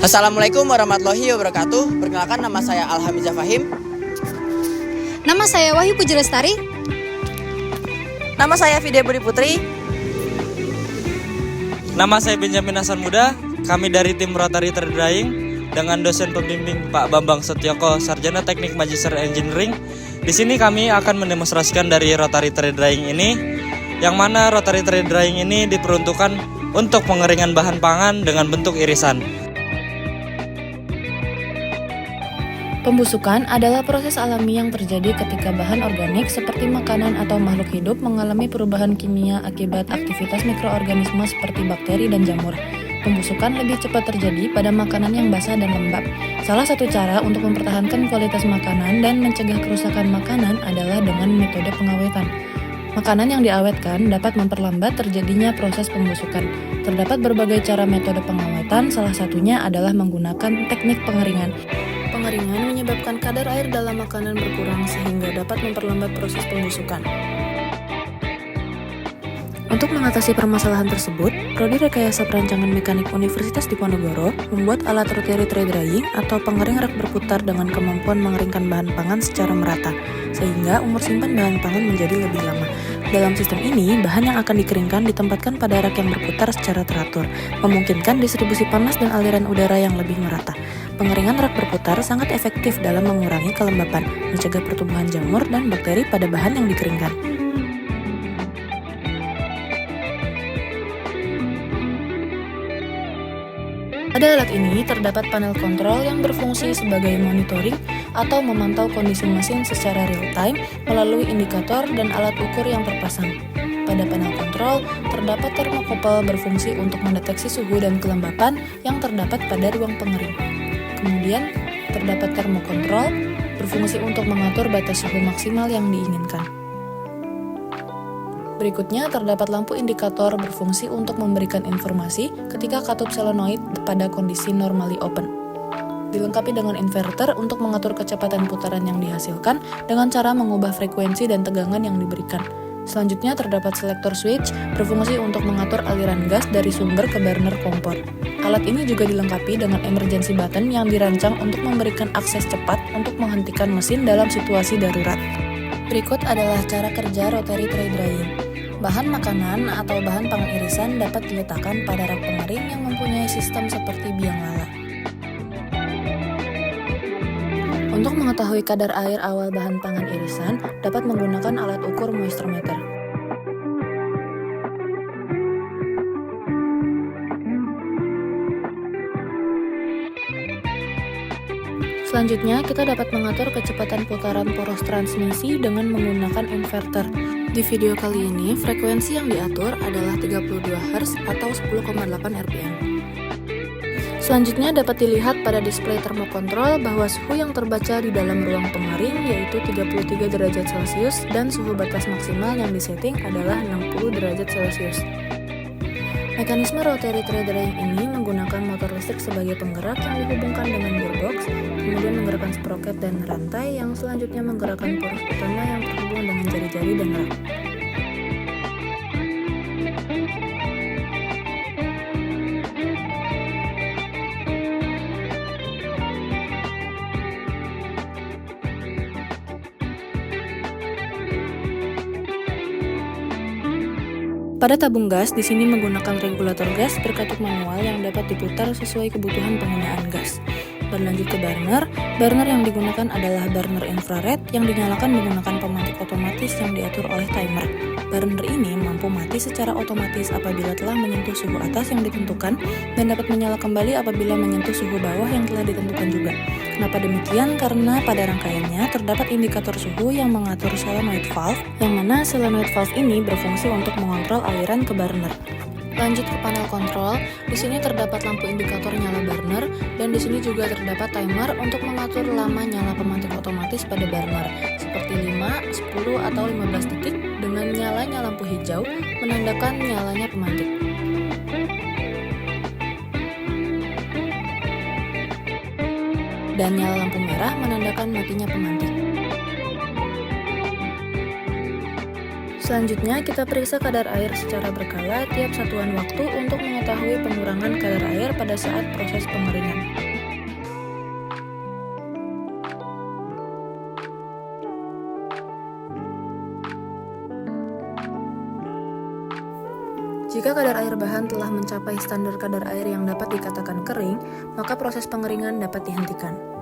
Assalamualaikum warahmatullahi wabarakatuh. Perkenalkan, nama saya Alhamizah Fahim. Nama saya Wahyu Puji Lestari. Nama saya Vidya Budi Putri. Nama saya Benjamin Hasan Muda. Kami dari tim Rotary Trade Drying dengan dosen pembimbing Pak Bambang Setyoko, Sarjana Teknik Magister Engineering. Di sini kami akan mendemonstrasikan dari Rotary Trade Drying ini, yang mana Rotary Trade Drying ini diperuntukkan untuk pengeringan bahan pangan dengan bentuk irisan. Pembusukan adalah proses alami yang terjadi ketika bahan organik seperti makanan atau makhluk hidup mengalami perubahan kimia akibat aktivitas mikroorganisme seperti bakteri dan jamur. Pembusukan lebih cepat terjadi pada makanan yang basah dan lembab. Salah satu cara untuk mempertahankan kualitas makanan dan mencegah kerusakan makanan adalah dengan metode pengawetan. Makanan yang diawetkan dapat memperlambat terjadinya proses pembusukan. Terdapat berbagai cara metode pengawetan, salah satunya adalah menggunakan teknik pengeringan. Pengeringan menyebabkan kadar air dalam makanan berkurang sehingga dapat memperlambat proses pembusukan. Untuk mengatasi permasalahan tersebut, Prodi Rekayasa Perancangan Mekanik Universitas Diponegoro membuat alat Rotary Trade Drying atau pengering rak berputar dengan kemampuan mengeringkan bahan pangan secara merata, sehingga umur simpan bahan pangan menjadi lebih lama. Dalam sistem ini, bahan yang akan dikeringkan ditempatkan pada rak yang berputar secara teratur, memungkinkan distribusi panas dan aliran udara yang lebih merata. Pengeringan rak berputar sangat efektif dalam mengurangi kelembapan, mencegah pertumbuhan jamur dan bakteri pada bahan yang dikeringkan. Pada alat ini terdapat panel kontrol yang berfungsi sebagai monitoring atau memantau kondisi mesin secara real-time melalui indikator dan alat ukur yang terpasang. Pada panel kontrol, terdapat termokopel berfungsi untuk mendeteksi suhu dan kelembapan yang terdapat pada ruang pengering. Kemudian, terdapat termokontrol berfungsi untuk mengatur batas suhu maksimal yang diinginkan. Berikutnya, terdapat lampu indikator berfungsi untuk memberikan informasi ketika katup solenoid pada kondisi normally open. Dilengkapi dengan inverter untuk mengatur kecepatan putaran yang dihasilkan dengan cara mengubah frekuensi dan tegangan yang diberikan. Selanjutnya, terdapat selektor switch berfungsi untuk mengatur aliran gas dari sumber ke burner kompor. Alat ini juga dilengkapi dengan emergency button yang dirancang untuk memberikan akses cepat untuk menghentikan mesin dalam situasi darurat. Berikut adalah cara kerja Rotary Trade Drying. Bahan makanan atau bahan pangan irisan dapat diletakkan pada rak pengering yang mempunyai sistem seperti biang lala. Untuk mengetahui kadar air awal bahan pangan irisan, dapat menggunakan alat ukur moisture meter. Selanjutnya, kita dapat mengatur kecepatan putaran poros transmisi dengan menggunakan inverter. Di video kali ini, frekuensi yang diatur adalah 32 Hz atau 10,8 rpm. Selanjutnya dapat dilihat pada display termokontrol bahwa suhu yang terbaca di dalam ruang pengering yaitu 33 derajat Celcius dan suhu batas maksimal yang disetting adalah 60 derajat Celcius. Mekanisme Rotary Trade Drying ini menggunakan motor listrik sebagai penggerak yang dihubungkan dengan gearbox, kemudian menggerakkan sprocket dan rantai yang selanjutnya menggerakkan poros utama yang terhubung dengan jari-jari dan rak. Pada tabung gas, di sini menggunakan regulator gas berkatup manual yang dapat diputar sesuai kebutuhan penggunaan gas. Berlanjut ke burner yang digunakan adalah burner infrared yang dinyalakan menggunakan pemantik otomatis yang diatur oleh timer. Burner ini mampu mati secara otomatis apabila telah menyentuh suhu atas yang ditentukan dan dapat menyala kembali apabila menyentuh suhu bawah yang telah ditentukan juga. Kenapa demikian? Karena pada rangkaiannya terdapat indikator suhu yang mengatur solenoid valve, yang mana solenoid valve ini berfungsi untuk mengontrol aliran ke burner. Lanjut ke panel kontrol, di sini terdapat lampu indikator nyala burner dan di sini juga terdapat timer untuk mengatur lama nyala pemantik otomatis pada burner, seperti 5, 10, atau 15 detik dengan nyalanya lampu hijau menandakan nyalanya pemantik. Dan nyala lampu merah menandakan matinya pemantik. Selanjutnya, kita periksa kadar air secara berkala tiap satuan waktu untuk mengetahui pengurangan kadar air pada saat proses pengeringan. Jika kadar air bahan telah mencapai standar kadar air yang dapat dikatakan kering, maka proses pengeringan dapat dihentikan.